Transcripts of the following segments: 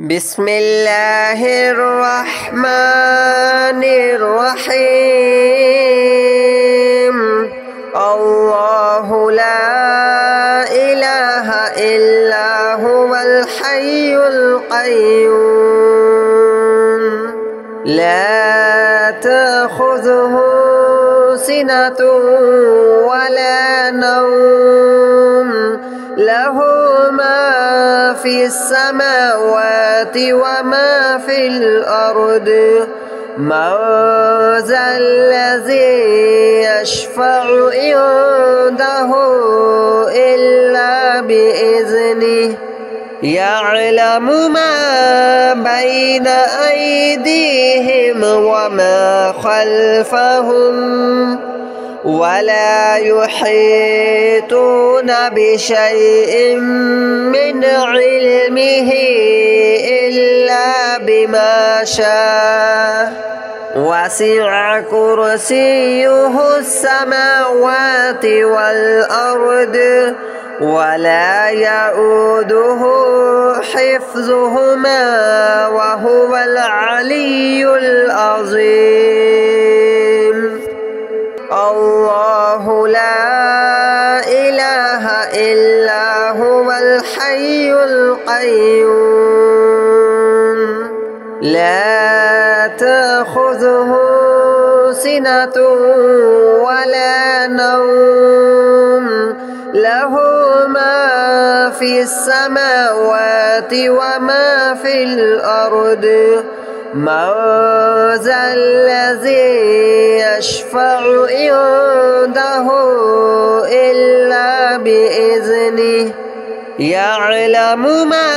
بسم الله الرحمن الرحيم. الله لا إله إلا هو الحي القيوم لا تأخذه سنة ولا نوم له ما في السماوات وما في الأرض من ذا الذي يشفع عنده إلا بإذنه يعلم ما بين أيديهم وما خلفهم ولا يحيطون بشيء من علمه إلا بما شاء وسع كرسيه السماوات والأرض ولا يؤوده حفظهما وهو العلي العظيم. الله لا إله إلا هو الحي القيوم لا تأخذه سنة ولا نوم له ما في السماوات وما في الأرض من ذا الذي يشفع عنده إلا بإذنه يعلم ما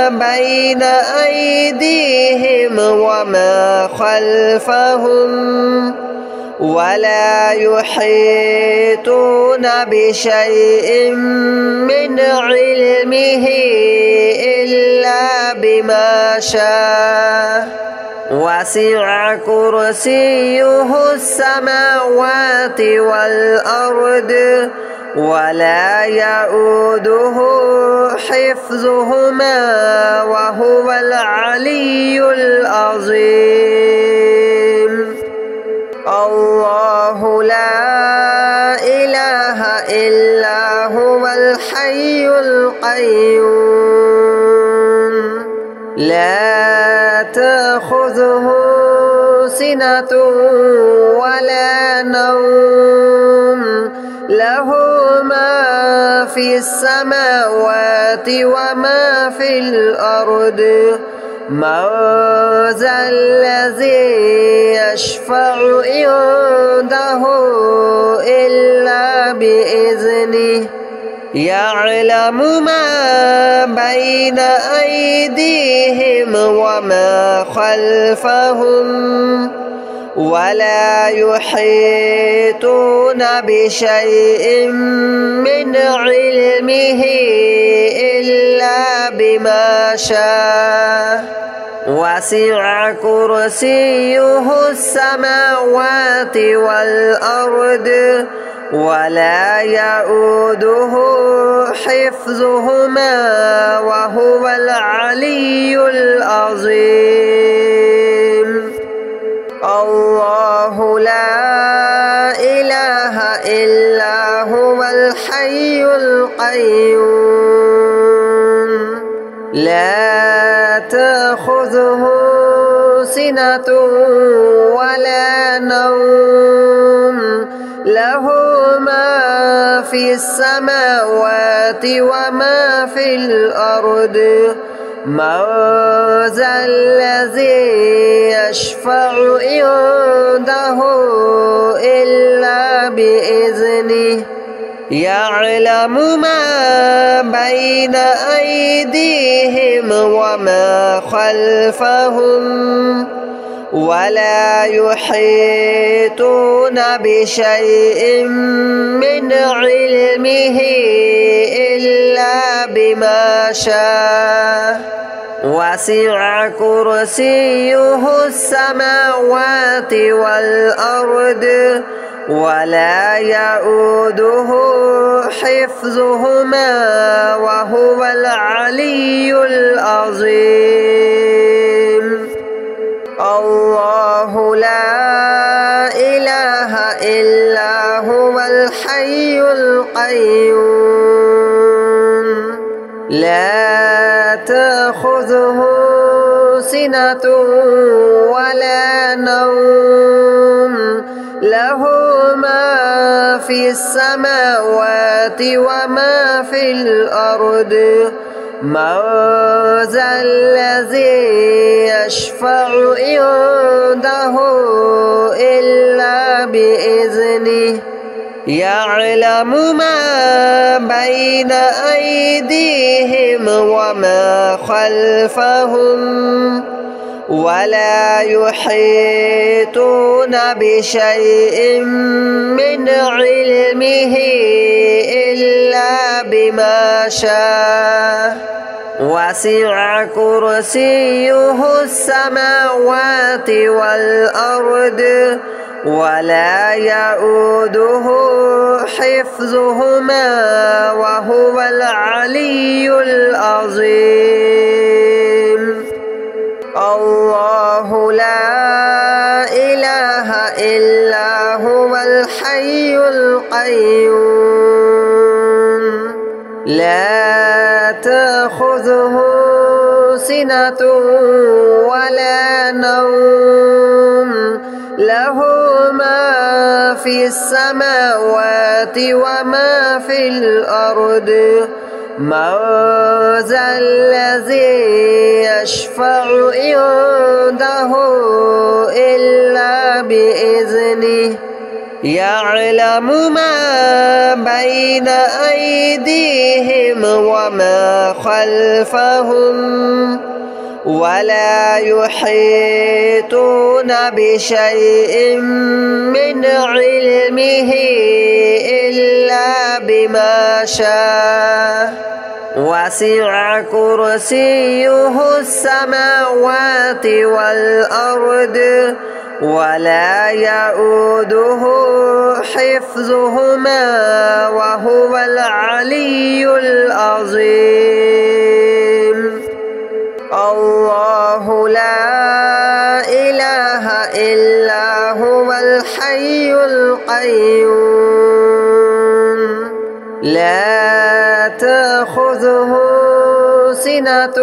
بين أيديهم وما خلفهم ولا يحيطون بشيء من علمه إلا بما شاء وسع كرسيه السماوات والأرض ولا يؤوده حفظهما وهو العلي العظيم. الله لا إله إلا هو الحي القيوم لا تأخذه سنة ولا نوم له ما في السماوات وما في الأرض من ذا الذي يشفع عنده إلا بإذنه يعلم ما بين أيديهم وما خلفهم ولا يحيطون بشيء من علمه إلا بما شاء وسع كرسيه السماوات والأرض ولا يؤوده حفظهما وهو العلي العظيم. الله لا إله إلا هو الحي القيوم لا تأخذه سنة ولا نوم له ما في السماوات وما في الأرض من ذا الذي يشفع عنده إلا بإذنه يعلم ما بين أيديهم وما خلفهم ولا يحيطون بشيء من علمه إلا بما شاء وسع كرسيه السماوات والأرض ولا يؤوده حفظهما وهو العلي العظيم. الحي القيوم لا تأخذه سنة ولا نوم له ما في السماوات وما في الأرض من ذا الذي يشفع عنده إلا بإذنه يعلم ما بين أيديهم وما خلفهم ولا يحيطون بشيء من علمه إلا بما شاء وسع كرسيه السماوات والأرض ولا يؤوده حفظهما وهو العلي العظيم الله لا إله إلا هو الحي القيوم لا تأخذه سنة ولا نوم له ما في السماوات وما في الأرض من ذا الذي يشفع عنده إلا بإذنه يعلم ما بين أيديهم وما خلفهم ولا يحيطون بشيء من علمه إلا بما شاء وسع كرسيه السماوات والأرض ولا يؤوده حفظهما وهو العلي العظيم الله لا إله إلا هو الحي القيوم لا تأخذه سنة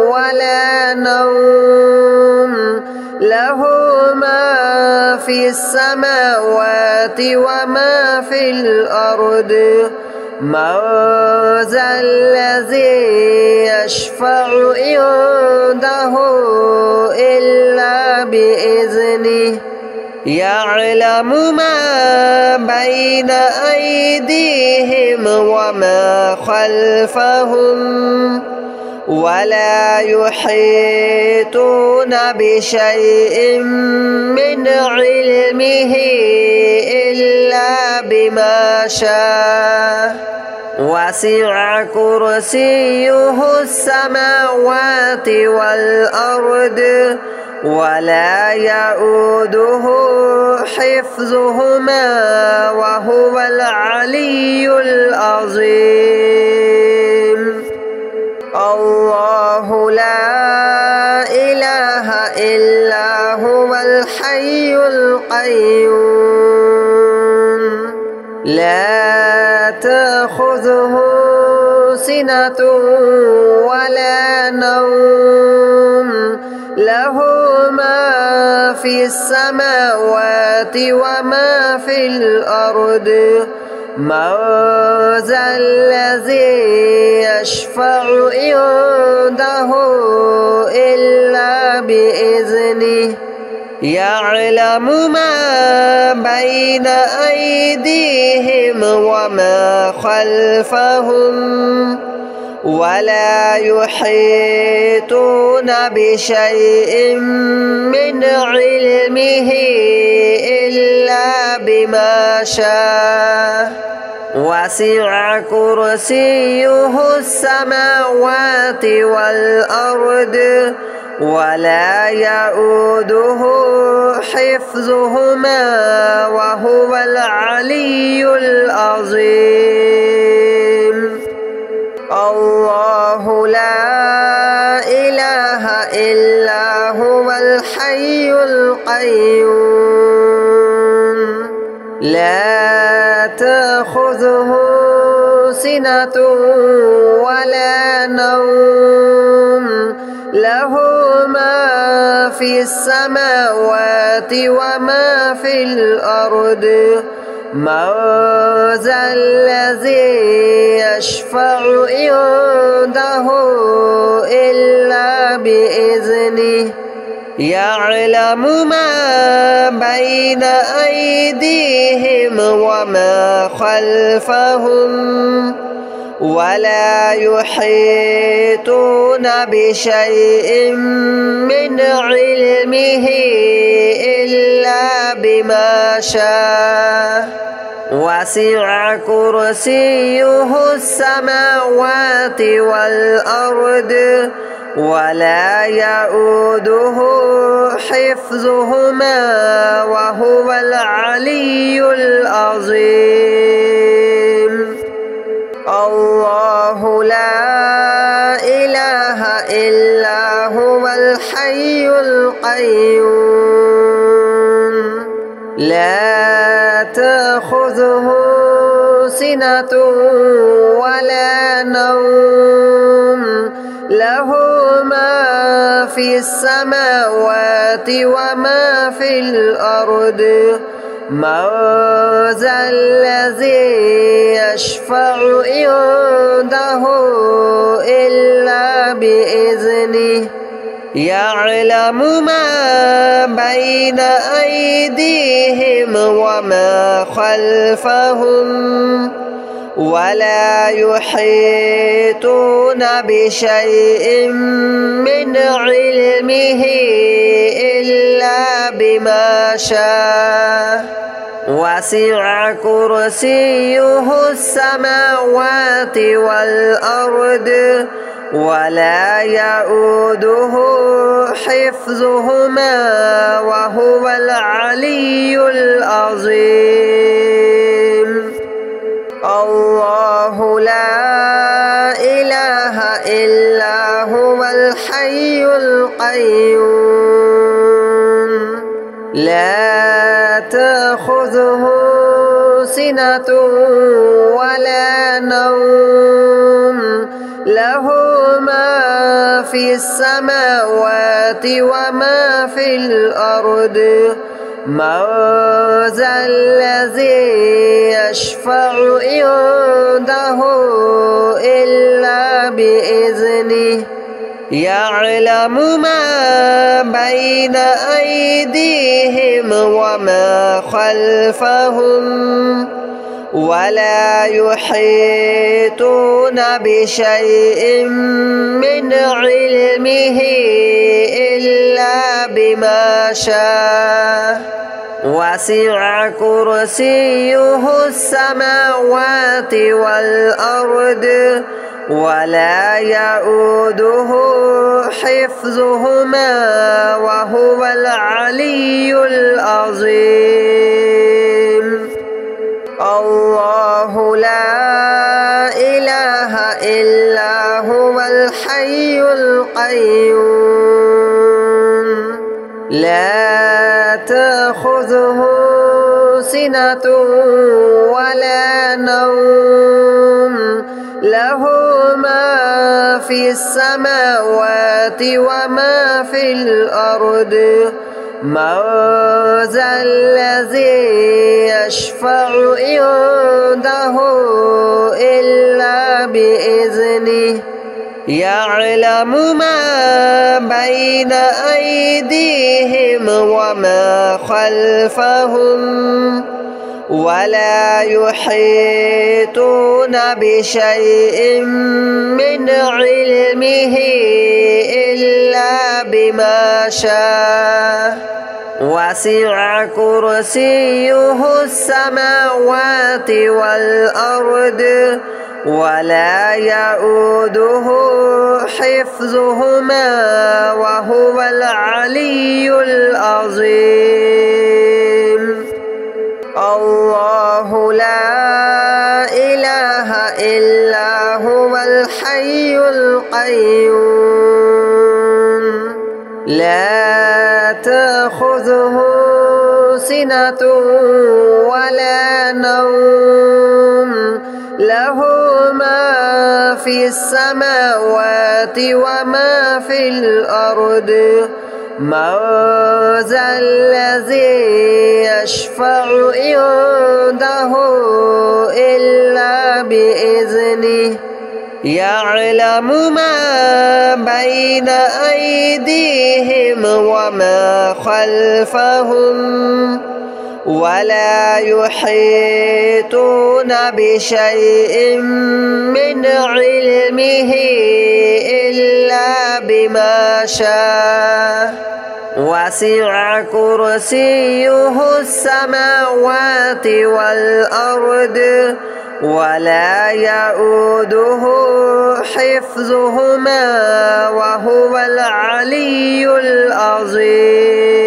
ولا نوم له ما في السماوات وما في الأرض من ذا الذي يشفع عنده إلا بإذنه يعلم ما بين أيديهم وما خلفهم ولا يحيطون بشيء من علمه إلا بما شاء وسع كرسيه السماوات والأرض ولا يؤوده حفظهما وهو العلي العظيم الله لا إله إلا هو الحي القيوم لا تأخذه سنة ولا نوم له ما في السماوات وما في الأرض من ذا الذي يشفع عنده إلا بإذنه يعلم ما بين أيديهم وما خلفهم ولا يحيطون بشيء من علمه إلا بما شاء وسع كرسيه السماوات والأرض ولا يؤوده حفظهما وهو العلي العظيم الله لا إله إلا هو الحي القيوم لا تأخذه سنة ولا نوم له ما في السماوات وما في الأرض من ذا الذي يشفع عنده إلا بإذنه يعلم ما بين أيديهم وما خلفهم ولا يحيطون بشيء من علمه إلا بما شاء وسع كرسيه السماوات والأرض ولا يؤوده حفظهما وهو العلي العظيم الله لا إله إلا هو الحي القيوم لا تأخذه سنة ولا نوم له ما في السماوات وما في الأرض من ذا الذي يشفع عنده إلا بإذنه يعلم ما بين أيديهم وما خلفهم ولا يحيطون بشيء من علمه إلا بما شاء وسع كرسيه السماوات والأرض ولا يؤوده حفظهما وهو العلي العظيم الله لا إله إلا هو الحي القيوم لا تأخذه سنة ولا نوم له ما في السماوات وما في الأرض من ذا الذي يشفع عنده إلا بإذنه يعلم ما بين أيديهم وما خلفهم ولا يحيطون بشيء من علمه إلا بما شاء وسع كرسيه السماوات والأرض ولا يؤوده حفظهما وهو العلي العظيم الله لا إله إلا هو الحي القيوم لا تأخذه سنة ولا نوم له ما في السماوات وما في الأرض من ذا الذي يشفع عنده إلا بإذنه يعلم ما بين أيديهم وما خلفهم ولا يحيطون بشيء من علمه إلا بما شاء وسع كرسيه السماوات والأرض ولا يؤوده حفظهما وهو العلي العظيم الله لا إله إلا هو الحي القيوم لا تأخذه سنة ولا نوم له ما في السماوات وما في الأرض من ذا الذي يشفع عنده إلا بإذنه يعلم ما بين أيديهم وما خلفهم ولا يحيطون بشيء من علمه إلا بما شاء وسع كرسيه السماوات والأرض ولا يؤوده حفظهما وهو العلي العظيم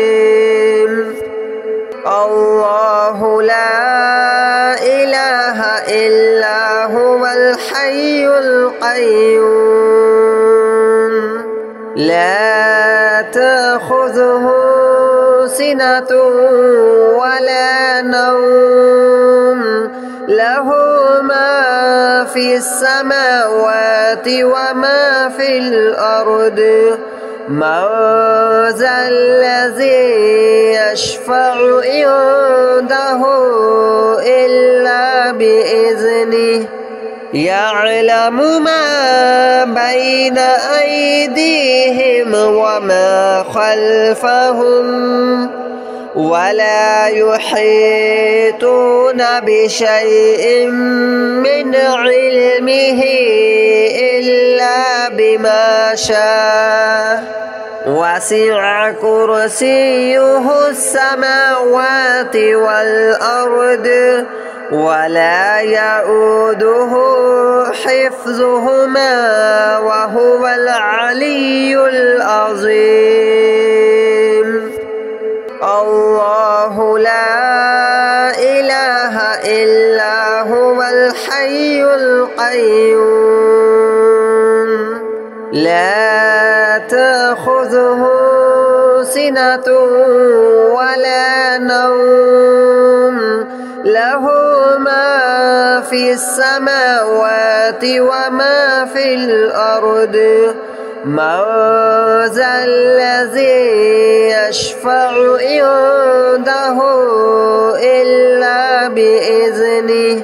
الله لا إله إلا هو الحي القيوم لا تأخذه سنة ولا نوم له ما في السماوات وما في الأرض من ذا الذي يشفع عنده إلا بإذنه يعلم ما بين أيديهم وما خلفهم ولا يحيطون بشيء من علمه إلا بما شاء وسع كرسيه السماوات والأرض ولا يؤوده حفظهما وهو العلي العظيم الله لا إله إلا هو الحي القيوم لا تأخذه سنة ولا نوم له ما في السماوات وما في الأرض من ذا الذي يشفع عنده إلا بإذنه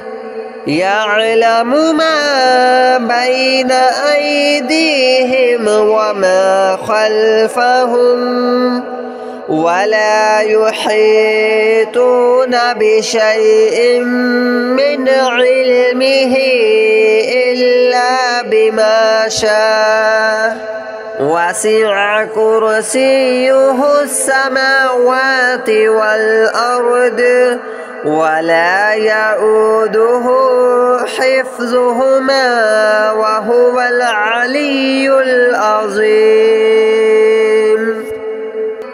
يعلم ما بين أيديهم وما خلفهم ولا يحيطون بشيء من علمه إلا بما شاء وسع كرسيه السماوات والأرض ولا يؤوده حفظهما وهو العلي العظيم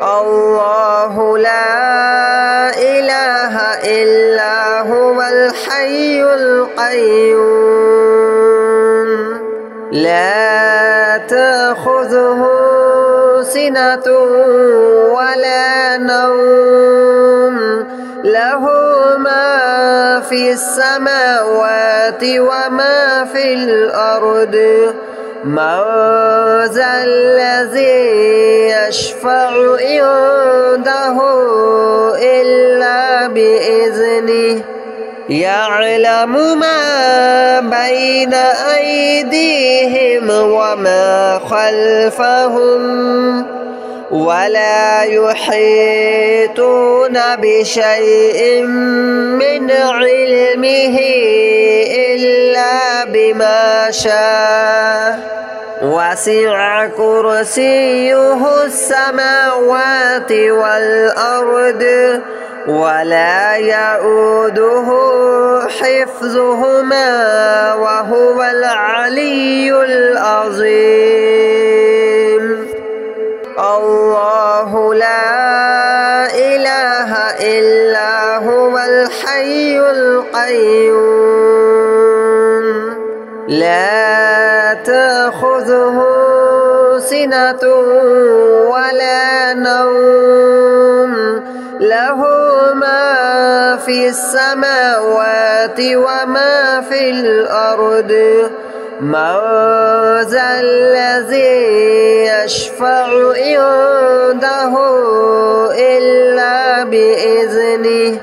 الله لا إله إلا هو الحي القيوم لا تأخذه سنة ولا نوم له ما في السماوات وما في الأرض من ذا الذي يشفع عنده إلا بإذنه يعلم ما بين أيديهم وما خلفهم ولا يحيطون بشيء من علمه إلا بما شاء وسع كرسيه السماوات والأرض ولا يؤوده حفظهما وهو العلي العظيم الله لا إله إلا هو الحي القيوم لا تأخذه سنة ولا نوم له في السماوات وما في الأرض من ذا الذي يشفع عنده إلا بإذنه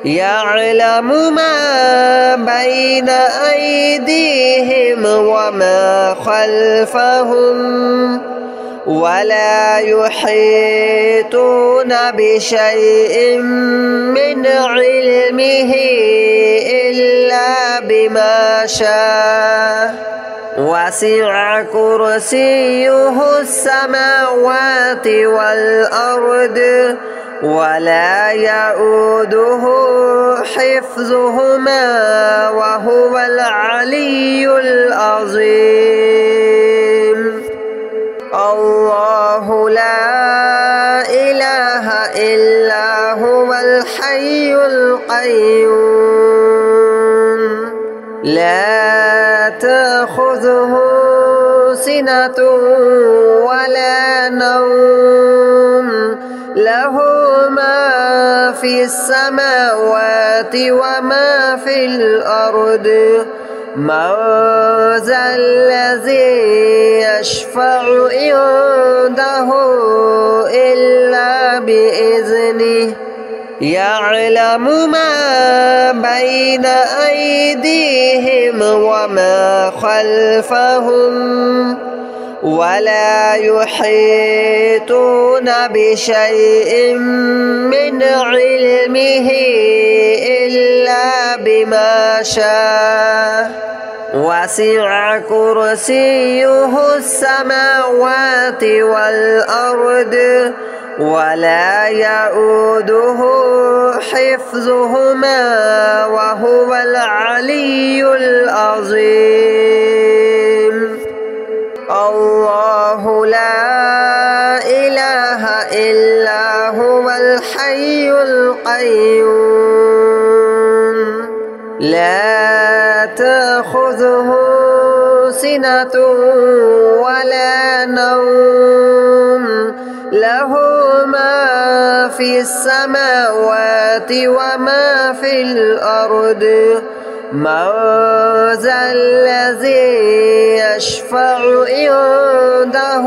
يعلم ما بين أيديهم وما خلفهم ولا يحيطون بشيء من علمه إلا بما شاء وسع كرسيه السماوات والأرض ولا يؤوده حفظهما وهو العلي العظيم الله لا إله إلا هو الحي القيوم لا تأخذه سنة ولا نوم له ما في السماوات وما في الأرض من ذا الذي يشفع عنده إلا بإذنه يعلم ما بين أيديهم وما خلفهم ولا يحيطون بشيء من علمه إلا بما شاء وسع كرسيه السماوات والأرض ولا يؤوده حفظهما وهو العلي العظيم الله لا إله إلا هو الحي القيوم لا تأخذه سنة ولا نوم له ما في السماوات وما في الأرض من ذا الذي يشفع عنده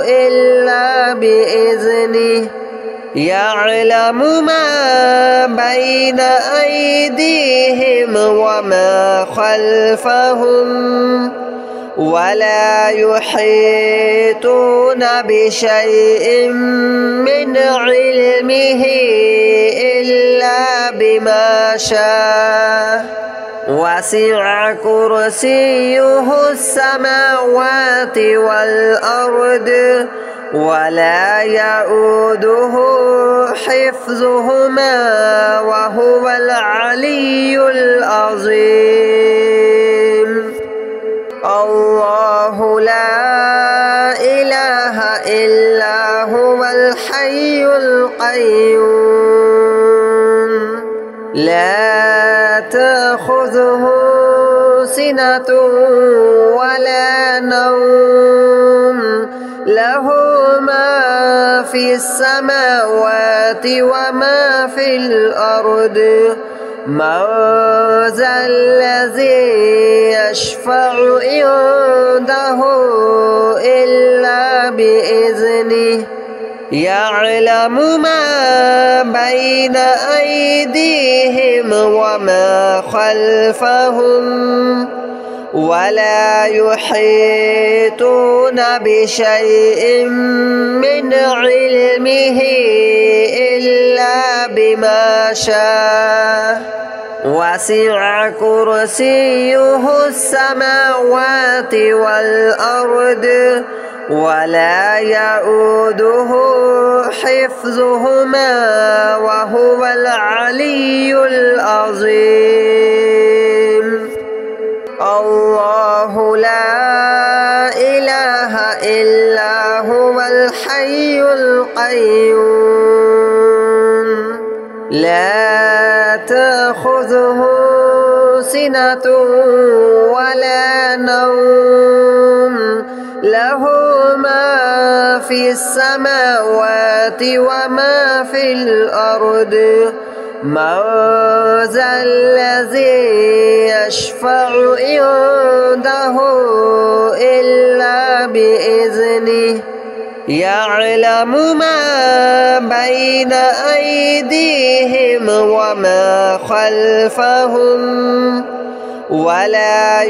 إلا بإذنه يعلم ما بين أيديهم وما خلفهم ولا يحيطون بشيء من علمه إلا بما شاء وسع كرسيه السماوات والأرض ولا يؤوده حفظهما وهو العلي العظيم الله لا إله إلا هو الحي القيوم لا تأخذه سنة ولا نوم له ما في السماوات وما في الأرض من ذا الذي يشفع عنده إلا بإذنه يعلم ما بين أيديهم وما خلفهم ولا يحيطون بشيء من علمه إلا بما شاء وسع كرسيه السماوات والأرض ولا يؤوده حفظهما وهو العلي العظيم الله لا إله إلا هو الحي القيوم لا تأخذه سنة ولا نوم له ما في السماوات وما في الأرض من ذا الذي يشفع عنده إلا بإذنه يعلم ما بين أيديهم وما خلفهم ولا